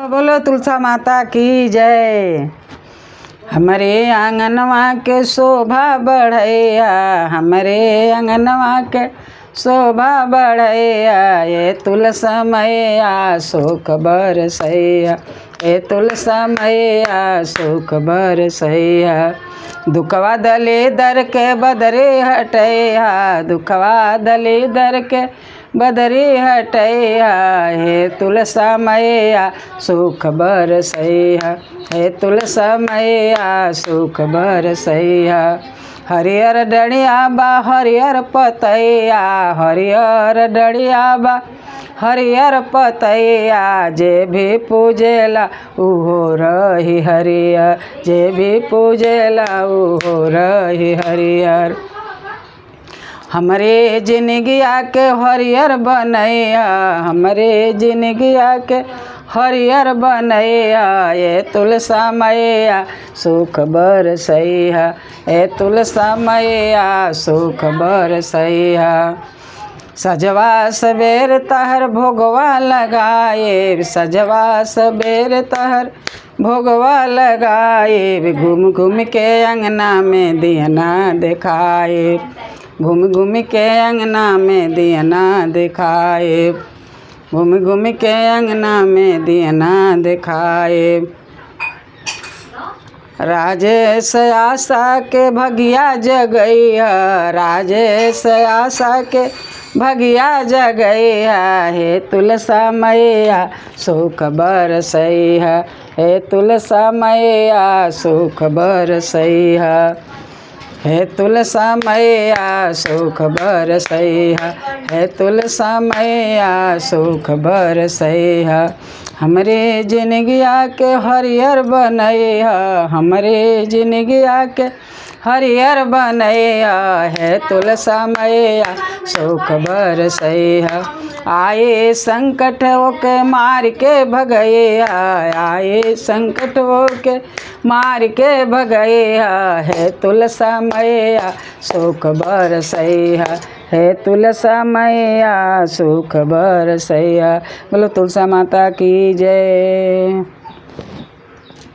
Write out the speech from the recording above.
बोलो तुलसा माता की जय। हमारे आंगनवा के शोभा बढ़ैया, हमारे आंगनवा के शोभा बढ़ैया, ये तुलसा मैया सुख बरसैया, ये तुलसा मैया सुख बरसैया। दुखवा दलीदर के बदरी हटैया, दुखवा दलीदर के बदरी हटैया, हे तुलसा मैया सुख बरसैया, हे तुलसा मैया सुख बरसैया। हरियर डढ़िया बा हरियर पतैया, हरियर डढ़िया बा हरियर पतैया, जे भी पूजेला उहो रही हरियर, जे भी पूजेला उहो रही हरियर। हमरे जिनगिया के हरियर बनैया, हमरे जिनगिया के हरियर बनैया, ये तुलसा मैया सुख बरसैया, ये तुलसा मैया सुख बरसैया। सजवा सबेर तहर भोगवा लगाए, सजवा सबेर तहर भोगवा लगाए, घूम घूम के अंगना में दियना दिखाए, घूम घूम के अंगना में दियना दिखाए, घूम घूम के अंगना में दियना दिखाए। राजेश आशा के भगिया जगैया, राजेश आशा के भगिया जगैया, हे तुलसा मैया सुख बरसैया, हे तुलसा मैया सुख बरसैया, हे तुलसा मैया सुख बरसैया, हे तुलसा मैया सुख बरसैया। हमरे जिनगिया के हरियर बनैया, हमरे जिनगिया के हरियर बनैया, हे तुलसा मैया सुख बरसैया। आए संकट ओके मार के भगैया, आए संकट ओके मार के भगैया, हे तुलसा मैया सुख बरसैया, हे तुलसा मैया सुख बरसैया। बोलो तुलसा माता की जय।